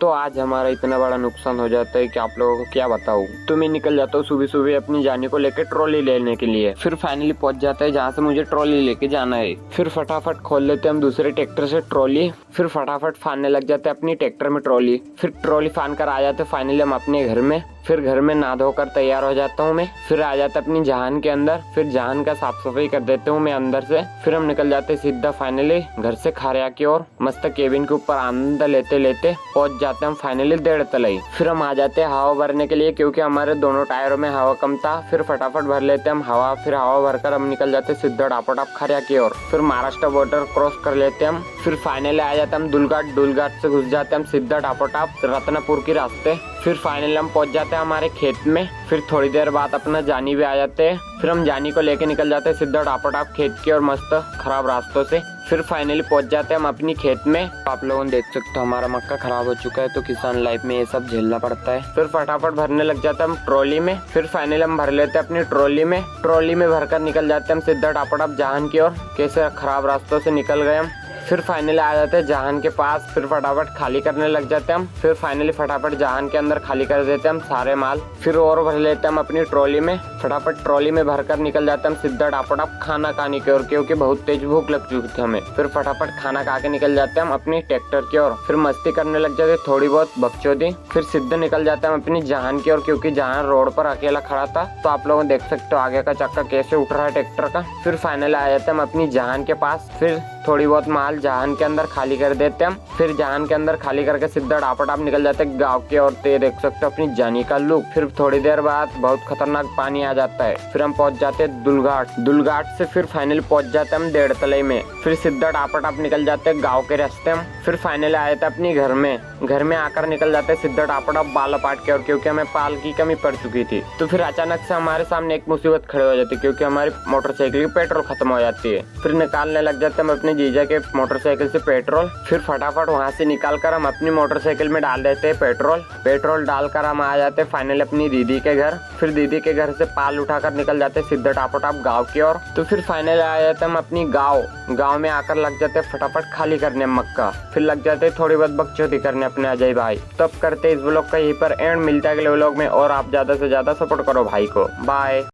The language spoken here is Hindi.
तो आज हमारा इतना बड़ा नुकसान हो जाता है कि आप लोगों को क्या बताऊं। तो मैं निकल जाता हूँ सुबह सुबह अपनी जानी को लेकर ट्रॉली लेने के लिए। फिर फाइनली पहुंच जाता है जहाँ से मुझे ट्रॉली लेके जाना है। फिर फटाफट खोल लेते हैं हम दूसरे ट्रैक्टर से ट्रॉली। फिर फटाफट फाड़ने लग जाते हैं अपनी ट्रैक्टर में ट्रॉली। फिर ट्रॉली फान कर आ जाते फाइनली हम अपने घर में। फिर घर में नहा धोकर तैयार हो जाता हूँ मैं। फिर आ जाता अपनी जहान के अंदर। फिर जहान का साफ सफाई कर देता हूँ मैं अंदर से। फिर हम निकल जाते सीधा फाइनली घर से खारिया की ओर। मस्त केबिन के ऊपर आनंद लेते लेते पहुंच जाते हम फाइनली 1.5 तलाई। फिर हम आ जाते हैं हवा भरने के लिए, क्योंकि हमारे दोनों टायरों में हवा कम था। फिर फटाफट भर लेते हम हवा। फिर हवा भरकर हम निकल जाते सीधा डापोटाप खारिया की ओर। फिर महाराष्ट्र बॉर्डर क्रॉस कर लेते हम। फिर फाइनली आ जाते हम दुलघाट। दुलघाट से घुस जाते हम सीधा डापोटाप रत्नापुर के रास्ते। फिर फाइनली हम पहुंच जाते हैं हमारे खेत में। फिर थोड़ी देर बाद अपना जानी भी आ जाते हैं। फिर हम जानी को लेके निकल जाते हैं सीधा डापोटाप खेत की और मस्त खराब रास्तों से। फिर फाइनली पहुंच जाते हैं हम अपनी खेत में। आप लोगों ने देख सकते हो हमारा मक्का खराब हो चुका है, तो किसान लाइफ में ये सब झेलना पड़ता है। फिर फटाफट भरने लग जाते हैं हम ट्रॉली में। फिर फाइनली हम भर लेते हैं अपनी ट्रॉली में। ट्रॉली में भरकर निकल जाते हैं हम सीधा डापोटाप जहान की ओर। कैसे खराब रास्तों से निकल गए हम। फिर फाइनली आ जाते हैं जहान के पास। फिर फटाफट खाली करने लग जाते हैं हम। फिर फाइनली फटाफट जहान के अंदर खाली कर देते हैं हम सारे माल। फिर और भर लेते हैं हम अपनी ट्रॉली में। फटाफट ट्रॉली में भरकर निकल जाते हैं हम सीधा डापोटाप खाना खाने की ओर, क्योंकि बहुत तेज भूख लग चुकी थी हमें। फिर फटाफट खाना खा के निकल जाते हैं हम अपनी ट्रैक्टर की ओर। फिर मस्ती करने लग जाते थोड़ी बहुत बकचोदी। फिर सीधे निकल जाते हैं हम अपनी जहान की ओर, क्योंकि जहान रोड पर अकेला खड़ा था। तो आप लोग देख सकते हो आगे का चक्का कैसे उठ रहा है ट्रैक्टर का। फिर फाइनली आ जाते हैं हम अपनी जहान के पास। फिर थोड़ी बहुत माल जहान के अंदर खाली कर देते हम। फिर जहान के अंदर खाली करके सीधा डापोटाप निकल जाते हैं गाँव की ओर। तो ये देख सकते हो अपनी जानी का लुक। फिर थोड़ी देर बाद बहुत खतरनाक पानी आ जाता है। फिर हम पहुंच जाते हैं दुलघाट। दुलघाट से फिर फाइनली पहुंच जाते हैं हम 1.5 तलाई में। फिर सीधा डापोटाप निकल जाते हैं गाँव के रास्ते हम। फिर फाइनली आए थे अपनी घर में। घर में आकर निकल जाते हैं सीधा डापोटाप बालापाट की ओर, क्योंकि हमें पाल की कमी पड़ चुकी थी। तो फिर अचानक से हमारे सामने एक मुसीबत खड़ी हो जाती है, क्योंकि हमारी मोटरसाइकिल की पेट्रोल खत्म हो जाती है। फिर निकालने लग जाते हम अपने जीजा के मोटरसाइकिल से पेट्रोल। फिर फटाफट वहां से निकालकर हम अपनी मोटरसाइकिल में डाल देते हैं पेट्रोल। पेट्रोल डालकर हम आ जाते हैं फाइनली अपनी दीदी के घर। फिर दीदी के घर से पाल उठाकर निकल जाते हैं सीधा टापोटाप गाँव की ओर। तो फिर फाइनली आ जाते हम अपनी गाँव में आकर लग जाते फटाफट खाली करने मक्का। फिर लग जाते थोड़ी बहुत बकचोदी करने अपने अजय भाई। तब करते इस ब्लॉग का यहीं पर एंड। मिलता है अगले ब्लॉग में, और आप ज्यादा से ज्यादा सपोर्ट करो भाई को। बाय।